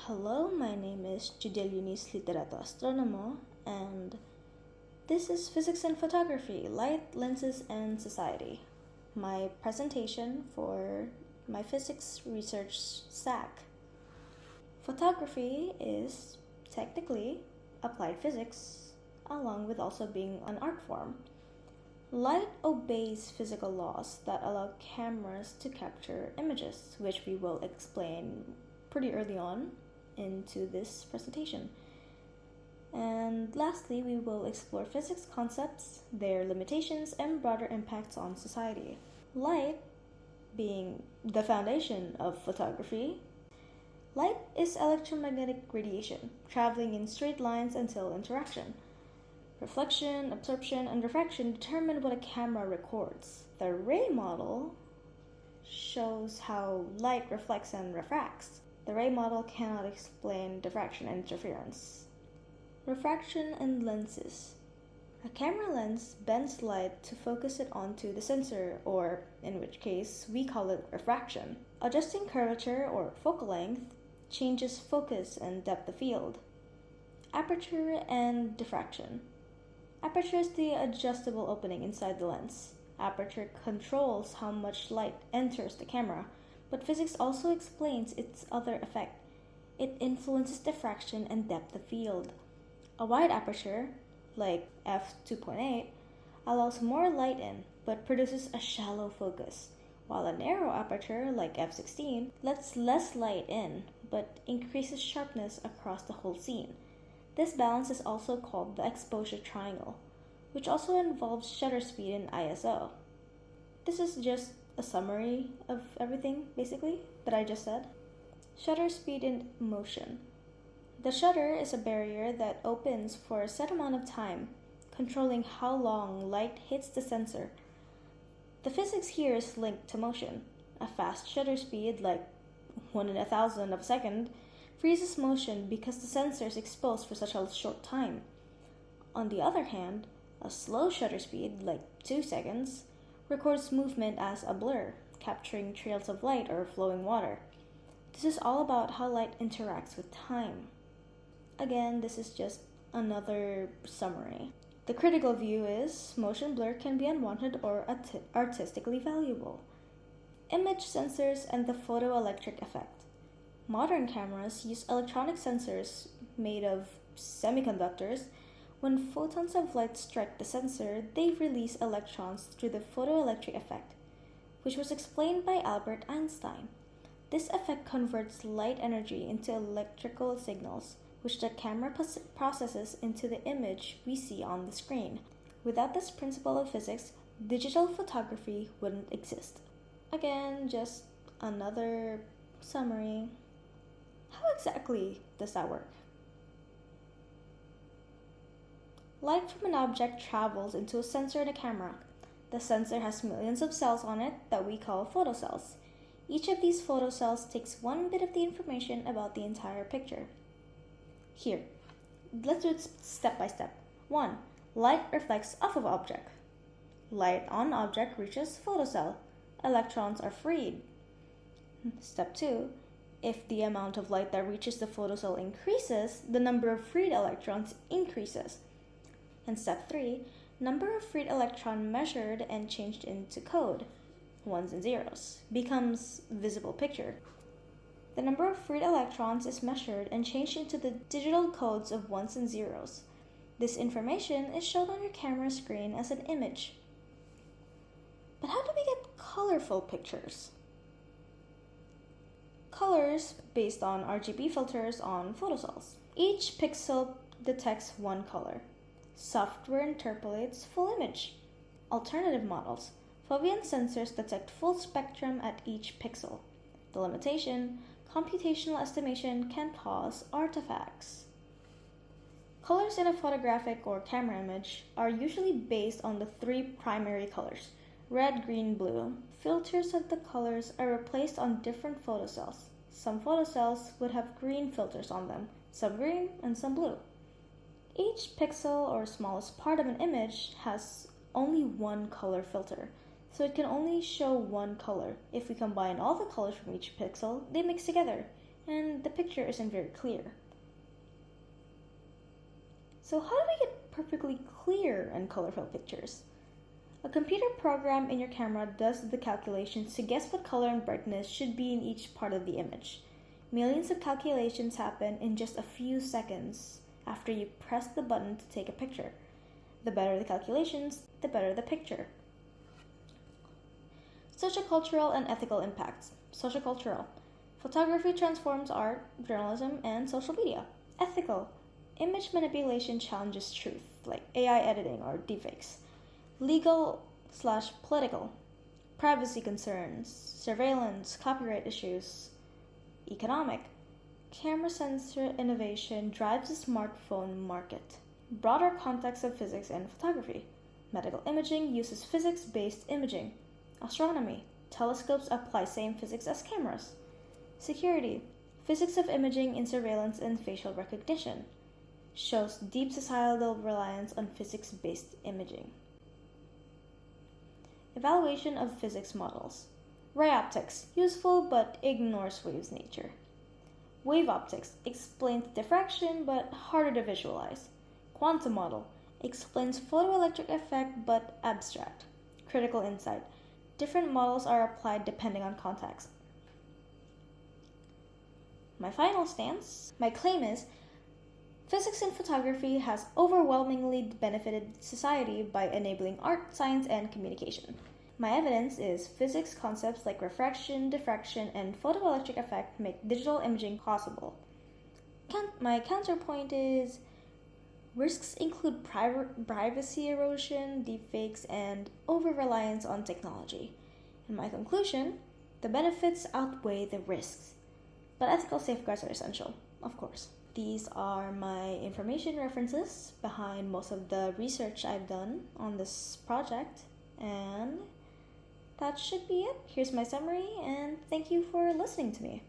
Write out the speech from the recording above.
Hello, my name is Judelunis Literato Astronomo, and this is Physics and Photography, Light, Lenses, and Society. My presentation for my physics research SAC. Photography is technically applied physics, along with also being an art form. Light obeys physical laws that allow cameras to capture images, which we will explain pretty early on into this presentation. And lastly, we will explore physics concepts, their limitations, and broader impacts on society. Light being the foundation of photography. Light is electromagnetic radiation, traveling in straight lines until interaction. Reflection, absorption, and refraction determine what a camera records. The ray model shows how light reflects and refracts. The ray model cannot explain diffraction and interference. Refraction and lenses. A camera lens bends light to focus it onto the sensor, or in which case we call it refraction. Adjusting curvature or focal length changes focus and depth of field. Aperture and diffraction. Aperture is the adjustable opening inside the lens. Aperture controls how much light enters the camera, but physics also explains its other effect. It influences diffraction and depth of field. A wide aperture, like f2.8, allows more light in, but produces a shallow focus, while a narrow aperture, like f16, lets less light in, but increases sharpness across the whole scene. This balance is also called the exposure triangle, which also involves shutter speed and ISO. This is just a summary of everything, basically, that I just said. Shutter speed and motion. The shutter is a barrier that opens for a set amount of time, controlling how long light hits the sensor. The physics here is linked to motion. A fast shutter speed, like 1 in 1,000 of a second, freezes motion because the sensor is exposed for such a short time. On the other hand, a slow shutter speed, like 2 seconds, records movement as a blur, capturing trails of light or flowing water. This is all about how light interacts with time. Again, this is just another summary. The critical view is motion blur can be unwanted or artistically valuable. Image sensors and the photoelectric effect. Modern cameras use electronic sensors made of semiconductors. When photons of light strike the sensor, they release electrons through the photoelectric effect, which was explained by Albert Einstein. This effect converts light energy into electrical signals, which the camera processes into the image we see on the screen. Without this principle of physics, digital photography wouldn't exist. Again, just another summary. How exactly does that work? Light from an object travels into a sensor in a camera. The sensor has millions of cells on it that we call photocells. Each of these photocells takes one bit of the information about the entire picture. Here, let's do it step by step. 1. Light reflects off of object. Light on object reaches photocell. Electrons are freed. Step 2. If the amount of light that reaches the photocell increases, the number of freed electrons increases. And step 3, number of freed electron measured and changed into code, ones and zeros, becomes visible picture. The number of freed electrons is measured and changed into the digital codes of ones and zeros. This information is shown on your camera screen as an image. But how do we get colorful pictures? Colors based on RGB filters on photocells. Each pixel detects one color. Software interpolates full image. Alternative models. Foveon sensors detect full spectrum at each pixel. The limitation, computational estimation can cause artifacts. Colors in a photographic or camera image are usually based on the 3 primary colors: red, green, blue. Filters of the colors are replaced on different photocells. Some photocells would have green filters on them, some green and some blue. Each pixel or smallest part of an image has only one color filter, so it can only show one color. If we combine all the colors from each pixel, they mix together, and the picture isn't very clear. So how do we get perfectly clear and colorful pictures? A computer program in your camera does the calculations to guess what color and brightness should be in each part of the image. Millions of calculations happen in just a few seconds after you press the button to take a picture. The better the calculations, the better the picture. Sociocultural and ethical impacts. Sociocultural. Photography transforms art, journalism, and social media. Ethical. Image manipulation challenges truth, like AI editing or deepfakes. Legal/political. Privacy concerns, surveillance, copyright issues. Economic. Camera sensor innovation drives the smartphone market. Broader context of physics and photography. Medical imaging uses physics-based imaging. Astronomy. Telescopes apply same physics as cameras. Security. Physics of imaging in surveillance and facial recognition. Shows deep societal reliance on physics-based imaging. Evaluation of physics models. Ray optics, useful but ignores waves' nature. Wave optics explains diffraction but harder to visualize. Quantum model explains photoelectric effect but abstract. Critical insight. Different models are applied depending on context. My final stance, my claim is, physics in photography has overwhelmingly benefited society by enabling art, science, and communication. My evidence is physics concepts like refraction, diffraction, and photoelectric effect make digital imaging possible. My counterpoint is risks include privacy erosion, deepfakes, and over-reliance on technology. In my conclusion, the benefits outweigh the risks, but ethical safeguards are essential, of course. These are my information references behind most of the research I've done on this project, and that should be it. Here's my summary, and thank you for listening to me.